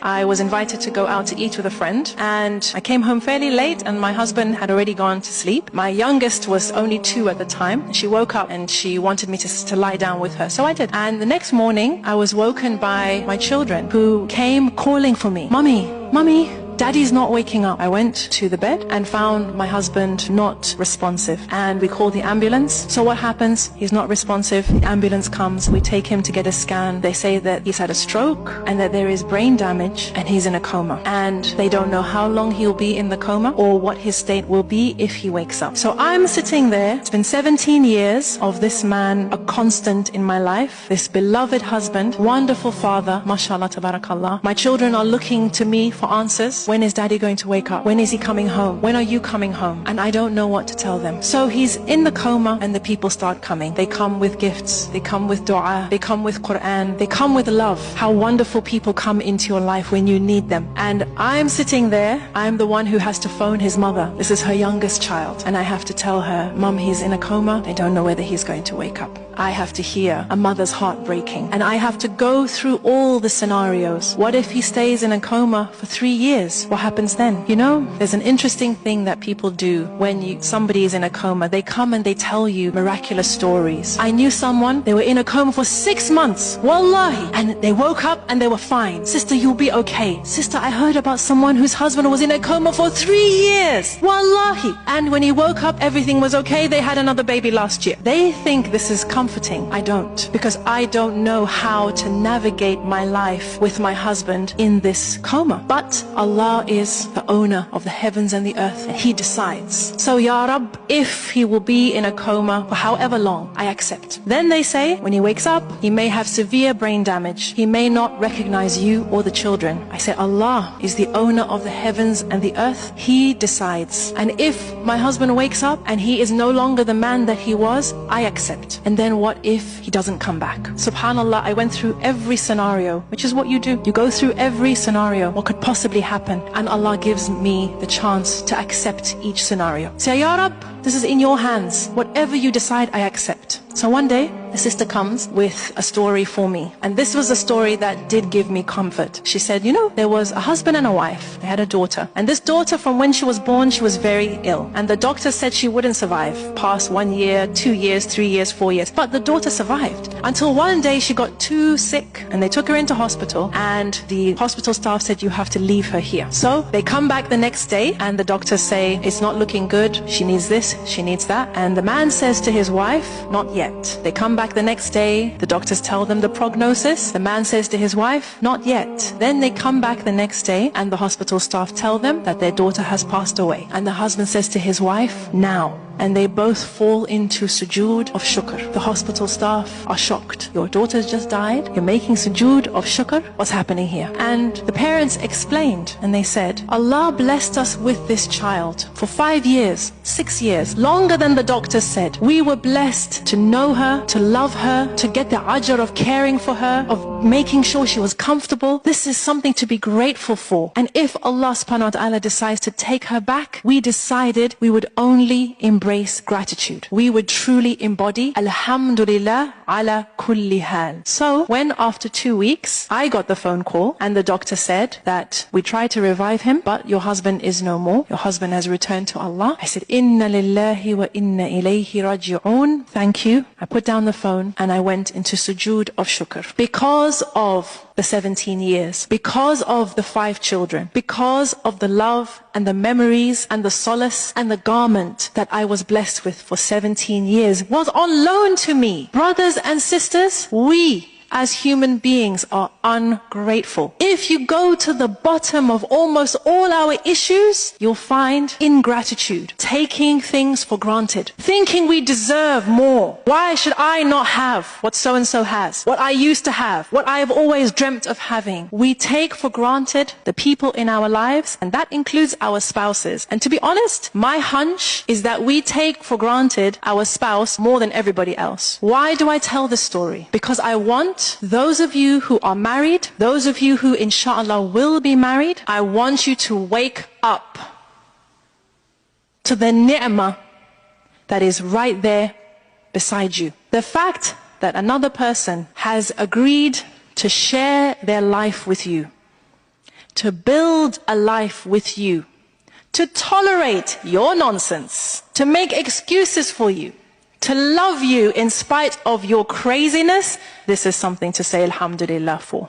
I was invited to go out to eat with a friend, and I came home fairly late and my husband had already gone to sleep. My youngest was only 2 at the time. She woke up and she wanted me to lie down with her, so I did. And the next morning I was woken by my children who came calling for me. Mummy, Mummy, Daddy's not waking up. I went to the bed and found my husband not responsive, and we called the ambulance. So what happens? He's not responsive. The ambulance comes. We take him to get a scan. They say that he's had a stroke and that there is brain damage and he's in a coma, and they don't know how long he'll be in the coma or what his state will be if he wakes up. So I'm sitting there. It's been 17 years of this man, a constant in my life, this beloved husband, wonderful father, mashallah, tabarakallah. My children are looking to me for answers. When is Daddy going to wake up? When is he coming home? When are you coming home? And I don't know what to tell them. So he's in the coma and the people start coming. They come with gifts. They come with dua. They come with Quran. They come with love. How wonderful people come into your life when you need them. And I'm sitting there. I'm the one who has to phone his mother. This is her youngest child. And I have to tell her, Mum, he's in a coma. They don't know whether he's going to wake up. I have to hear a mother's heart breaking. And I have to go through all the scenarios. What if he stays in a coma for 3 years? What happens then? You know, there's an interesting thing that people do when somebody is in a coma. They come and they tell you miraculous stories. I knew someone, they were in a coma for 6 months. Wallahi. And they woke up and they were fine. Sister, you'll be okay. Sister, I heard about someone whose husband was in a coma for 3 years. Wallahi. And when he woke up, everything was okay. They had another baby last year. They think this is comforting. I don't, because I don't know how to navigate my life with my husband in this coma. But Allah is the owner of the heavens and the earth, and He decides. So Ya Rab, if he will be in a coma for however long, I accept. Then they say, when he wakes up, he may have severe brain damage. He may not recognize you or the children. I say, Allah is the owner of the heavens and the earth. He decides. And if my husband wakes up and he is no longer the man that he was, I accept. And then what if he doesn't come back? Subhanallah, I went through every scenario, which is what you do. You go through every scenario, what could possibly happen, and Allah gives me the chance to accept each scenario. Say, Ya Rab, this is in your hands. Whatever you decide, I accept. So one day, a sister comes with a story for me. And this was a story that did give me comfort. She said, you know, there was a husband and a wife. They had a daughter. And this daughter, from when she was born, she was very ill. And the doctor said she wouldn't survive past 1 year, 2 years, 3 years, 4 years. But the daughter survived. Until one day she got too sick and they took her into hospital. And the hospital staff said, you have to leave her here. So they come back the next day and the doctors say, it's not looking good. She needs this, she needs that. And the man says to his wife, not yet. They come back the next day, the doctors tell them the prognosis. The man says to his wife, not yet. Then they come back the next day and the hospital staff tell them that their daughter has passed away. And the husband says to his wife, now. And they both fall into sujood of shukr. The hospital staff are shocked. Your daughter's just died. You're making sujood of shukr. What's happening here? And the parents explained and they said, Allah blessed us with this child for 5 years, 6 years, longer than the doctors said. We were blessed to know her, to love her, to get the ajr of caring for her, of making sure she was comfortable. This is something to be grateful for. And if Allah subhanahu wa ta'ala decides to take her back, we decided we would only embrace gratitude. We would truly embody Alhamdulillah ala kulli hal. So when after 2 weeks I got the phone call and the doctor said that we tried to revive him, but your husband is no more. Your husband has returned to Allah. I said, Inna lillahi wa inna ilayhi raji'un. Thank you. I put down the phone and I went into sujood of shukr. Because of the 17 years, because of the 5 children, because of the love and the memories and the solace and the garment that I was blessed with for 17 years was on loan to me. Brothers and sisters, we as human beings are ungrateful. If you go to the bottom of almost all our issues, you'll find ingratitude, taking things for granted, thinking we deserve more. Why should I not have what so-and-so has, what I used to have, what I have always dreamt of having? We take for granted the people in our lives, and that includes our spouses. And to be honest, my hunch is that we take for granted our spouse more than everybody else. Why do I tell this story? Because I want those of you who are married, those of you who inshallah will be married, I want you to wake up to the ni'mah that is right there beside you. The fact that another person has agreed to share their life with you, to build a life with you, to tolerate your nonsense, to make excuses for you, to love you in spite of your craziness, this is something to say alhamdulillah for.